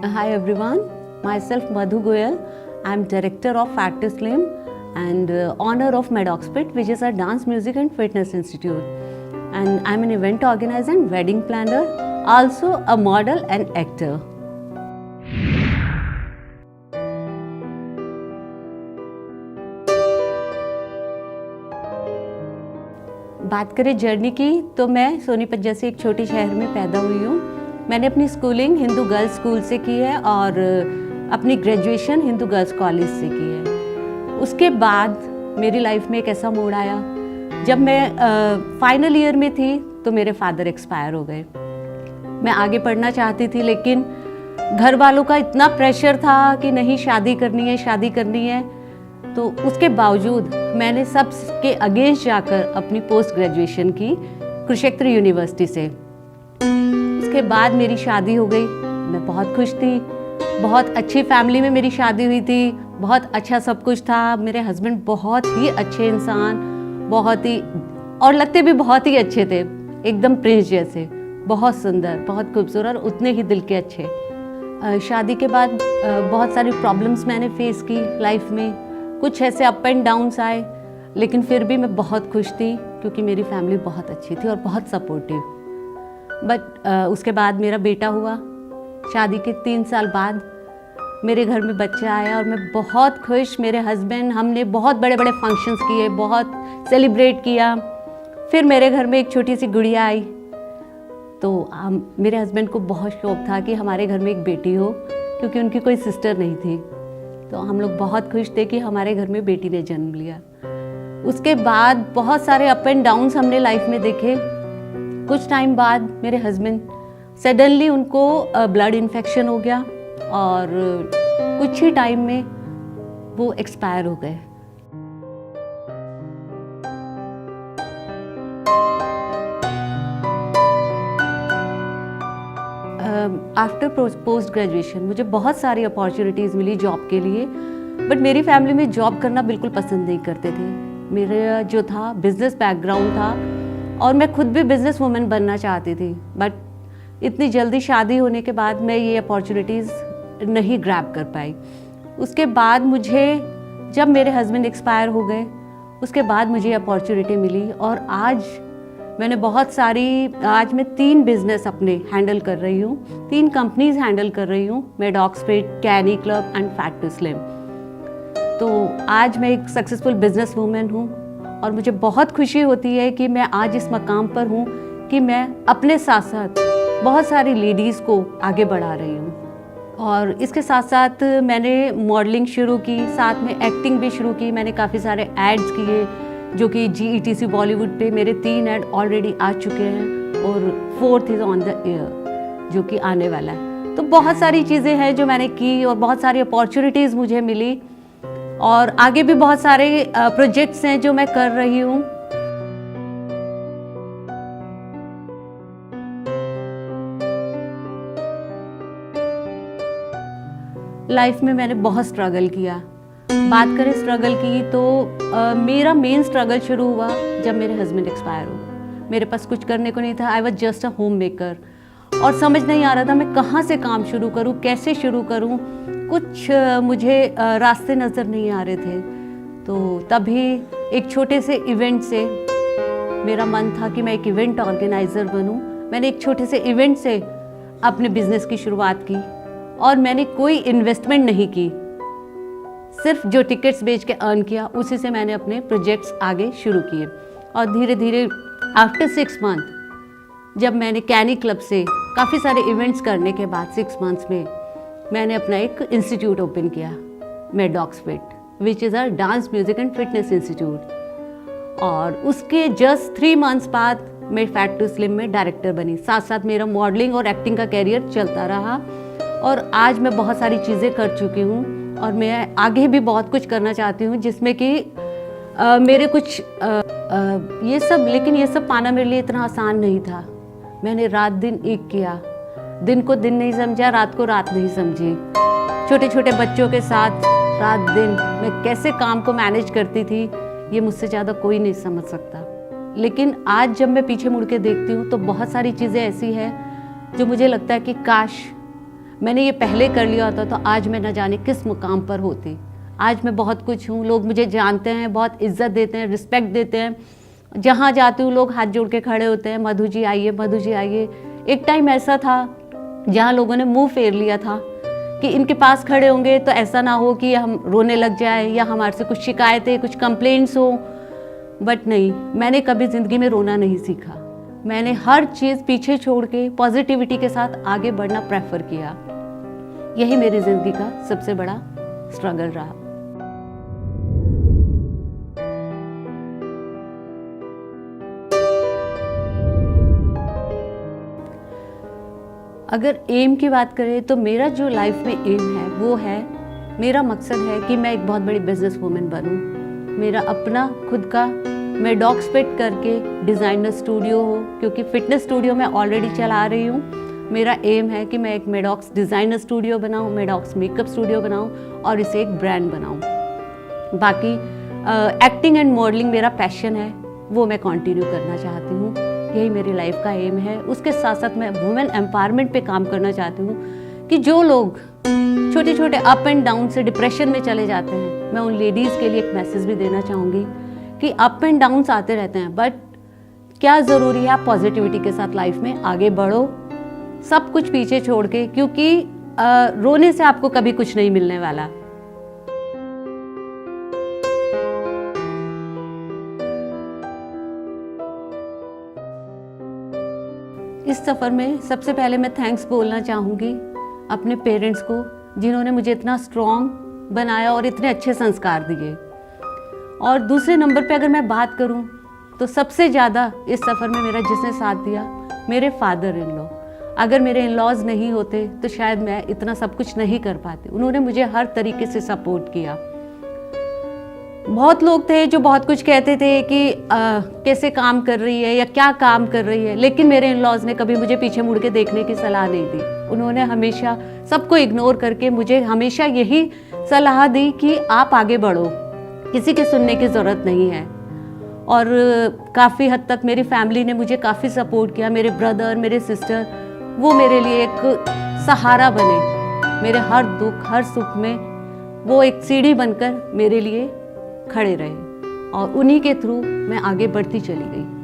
Hi everyone, myself Madhu Goyal. I am director of Fat to Slim and owner of Medoxfit, which is a dance music and fitness institute. And I am an event organizer and wedding planner, also a model and actor. बात करें journey की तो मैं सोनीपत जैसे एक छोटे शहर में पैदा हुई हूँ। मैंने अपनी स्कूलिंग हिंदू गर्ल्स स्कूल से की है और अपनी ग्रेजुएशन हिंदू गर्ल्स कॉलेज से की है। उसके बाद मेरी लाइफ में एक ऐसा मोड़ आया जब मैं फाइनल ईयर में थी तो मेरे फादर एक्सपायर हो गए। मैं आगे पढ़ना चाहती थी लेकिन घर वालों का इतना प्रेशर था कि नहीं शादी करनी है। तो उसके बावजूद मैंने सबके अगेंस्ट जाकर अपनी पोस्ट ग्रेजुएशन की कुरुक्षेत्र यूनिवर्सिटी से। उसके बाद मेरी शादी हो गई। मैं बहुत खुश थी, बहुत अच्छी फैमिली में मेरी शादी हुई थी, बहुत अच्छा सब कुछ था। मेरे हस्बैंड बहुत ही अच्छे इंसान, बहुत ही और लगते भी बहुत ही अच्छे थे, एकदम प्रिंस जैसे, बहुत सुंदर, बहुत खूबसूरत और उतने ही दिल के अच्छे। शादी के बाद बहुत सारी प्रॉब्लम्स मैंने फेस की लाइफ में, कुछ ऐसे अप एंड डाउन्स आए, लेकिन फिर भी मैं बहुत खुश थी क्योंकि मेरी फैमिली बहुत अच्छी थी और बहुत सपोर्टिव। बट उसके बाद मेरा बेटा हुआ। शादी के 3 साल बाद मेरे घर में बच्चा आया और मैं बहुत खुश। मेरे हस्बैंड, हमने बहुत बड़े बड़े फंक्शंस किए, बहुत सेलिब्रेट किया। फिर मेरे घर में एक छोटी सी गुड़िया आई तो मेरे हस्बैंड को बहुत शौक था कि हमारे घर में एक बेटी हो क्योंकि उनकी कोई सिस्टर नहीं थी। तो हम लोग बहुत खुश थे कि हमारे घर में बेटी ने जन्म लिया। उसके बाद बहुत सारे अप एंड डाउन्स हमने लाइफ में देखे। कुछ टाइम बाद मेरे हस्बैंड सडनली उनको ब्लड इन्फेक्शन हो गया और कुछ ही टाइम में वो एक्सपायर हो गए। आफ्टर पोस्ट ग्रेजुएशन मुझे बहुत सारी अपॉर्चुनिटीज़ मिली जॉब के लिए, बट मेरी फैमिली में जॉब करना बिल्कुल पसंद नहीं करते थे। मेरा जो था बिजनेस बैकग्राउंड था और मैं खुद भी बिजनेस वुमेन बनना चाहती थी, बट इतनी जल्दी शादी होने के बाद मैं ये अपॉर्चुनिटीज़ नहीं ग्रैब कर पाई। उसके बाद मुझे जब मेरे हस्बैंड एक्सपायर हो गए उसके बाद मुझे अपॉर्चुनिटी मिली और आज मैंने आज मैं 3 बिजनेस अपने हैंडल कर रही हूँ, 3 कंपनीज हैंडल कर रही हूँ, Medoxfit, canny club and fat to slim. तो आज मैं एक सक्सेसफुल बिजनेस वूमेन हूँ और मुझे बहुत खुशी होती है कि मैं आज इस मकाम पर हूँ कि मैं अपने साथ साथ बहुत सारी लेडीज़ को आगे बढ़ा रही हूँ। और इसके साथ साथ मैंने मॉडलिंग शुरू की, साथ में एक्टिंग भी शुरू की। मैंने काफ़ी सारे एड्स किए जो कि GETC बॉलीवुड पे मेरे 3 ऐड ऑलरेडी आ चुके हैं और 4th is on the air जो कि आने वाला है। तो बहुत सारी चीज़ें हैं जो मैंने की और बहुत सारी अपॉर्चुनिटीज़ मुझे मिली और आगे भी बहुत सारे प्रोजेक्ट्स हैं जो मैं कर रही हूँ। लाइफ में मैंने बहुत स्ट्रगल किया। बात करें स्ट्रगल की तो मेरा मेन स्ट्रगल शुरू हुआ जब मेरे हस्बैंड एक्सपायर हो। मेरे पास कुछ करने को नहीं था। I was just a home maker और समझ नहीं आ रहा था मैं कहाँ से काम शुरू करूँ, कैसे शुरू करूँ। कुछ मुझे रास्ते नज़र नहीं आ रहे थे। तो तभी एक छोटे से इवेंट से मेरा मन था कि मैं एक इवेंट ऑर्गेनाइज़र बनूँ। मैंने एक छोटे से इवेंट से अपने बिजनेस की शुरुआत की और मैंने कोई इन्वेस्टमेंट नहीं की, सिर्फ जो टिकट्स बेच के अर्न किया उसी से मैंने अपने प्रोजेक्ट्स आगे शुरू किए। और धीरे धीरे आफ्टर 6 मंथ जब मैंने कैनी क्लब से काफ़ी सारे इवेंट्स करने के बाद 6 मंथ्स में मैंने अपना एक इंस्टीट्यूट ओपन किया, Medoxfit, which is a dance music and fitness institute. और उसके जस्ट 3 मंथ्स बाद मैं फैट टू स्लिम में डायरेक्टर बनी। साथ साथ मेरा मॉडलिंग और एक्टिंग का कैरियर चलता रहा और आज मैं बहुत सारी चीज़ें कर चुकी हूँ और मैं आगे भी बहुत कुछ करना चाहती हूँ जिसमें कि मेरे कुछ लेकिन ये सब पाना मेरे लिए इतना आसान नहीं था। मैंने रात दिन एक किया, दिन को दिन नहीं समझा, रात को रात नहीं समझी। छोटे छोटे बच्चों के साथ रात दिन मैं कैसे काम को मैनेज करती थी ये मुझसे ज़्यादा कोई नहीं समझ सकता। लेकिन आज जब मैं पीछे मुड़ के देखती हूँ तो बहुत सारी चीज़ें ऐसी हैं जो मुझे लगता है कि काश मैंने ये पहले कर लिया होता तो आज मैं न जाने किस मुकाम पर होती। आज मैं बहुत कुछ हूँ, लोग मुझे जानते हैं, बहुत इज्जत देते हैं, रिस्पेक्ट देते हैं। जहाँ जाती हूँ लोग हाथ जोड़ के खड़े होते हैं, मधु जी आइए, मधु जी आइए। एक टाइम ऐसा था जहाँ लोगों ने मुंह फेर लिया था कि इनके पास खड़े होंगे तो ऐसा ना हो कि हम रोने लग जाए या हमारे से कुछ शिकायतें, कुछ कंप्लेंट्स हो। बट नहीं, मैंने कभी ज़िंदगी में रोना नहीं सीखा। मैंने हर चीज़ पीछे छोड़ के पॉजिटिविटी के साथ आगे बढ़ना प्रेफर किया। यही मेरी ज़िंदगी का सबसे बड़ा स्ट्रगल रहा। अगर एम की बात करें तो मेरा जो लाइफ में एम है वो है, मेरा मकसद है कि मैं एक बहुत बड़ी बिजनेस वूमेन बनूं। मेरा अपना खुद का मैं डॉग्स पेट करके डिज़ाइनर स्टूडियो हो, क्योंकि फिटनेस स्टूडियो मैं ऑलरेडी चला रही हूँ। मेरा एम है कि मैं एक मेडॉक्स डिज़ाइनर स्टूडियो बनाऊँ, मेडॉक्स मेकअप स्टूडियो बनाऊँ और इसे एक ब्रांड बनाऊँ। बाकी एक्टिंग एंड मॉडलिंग मेरा पैशन है, वो मैं कंटिन्यू करना चाहती हूँ। यही मेरी लाइफ का एम है। उसके साथ साथ मैं वुमेन एम्पावरमेंट पे काम करना चाहती हूँ कि जो लोग छोटे छोटे अप एंड डाउन से डिप्रेशन में चले जाते हैं, मैं उन लेडीज़ के लिए एक मैसेज भी देना चाहूँगी कि अप एंड डाउन्स आते रहते हैं, बट क्या ज़रूरी है आप पॉजिटिविटी के साथ लाइफ में आगे बढ़ो, सब कुछ पीछे छोड़ के, क्योंकि रोने से आपको कभी कुछ नहीं मिलने वाला। इस सफ़र में सबसे पहले मैं थैंक्स बोलना चाहूँगी अपने पेरेंट्स को, जिन्होंने मुझे इतना स्ट्रॉन्ग बनाया और इतने अच्छे संस्कार दिए। और दूसरे नंबर पे अगर मैं बात करूँ तो सबसे ज़्यादा इस सफ़र में मेरा जिसने साथ दिया, मेरे फादर इन लॉ। अगर मेरे इन लॉज नहीं होते तो शायद मैं इतना सब कुछ नहीं कर पाती। उन्होंने मुझे हर तरीके से सपोर्ट किया। बहुत लोग थे जो बहुत कुछ कहते थे कि कैसे काम कर रही है या क्या काम कर रही है, लेकिन मेरे इन लॉज ने कभी मुझे पीछे मुड़ के देखने की सलाह नहीं दी। उन्होंने हमेशा सबको इग्नोर करके मुझे हमेशा यही सलाह दी कि आप आगे बढ़ो, किसी की सुनने की ज़रूरत नहीं है। और काफ़ी हद तक मेरी फैमिली ने मुझे काफ़ी सपोर्ट किया। मेरे ब्रदर, मेरे सिस्टर, वो मेरे लिए एक सहारा बने। मेरे हर दुख, हर सुख में वो एक सीढ़ी बनकर मेरे लिए खड़े रहे और उन्हीं के थ्रू मैं आगे बढ़ती चली गई।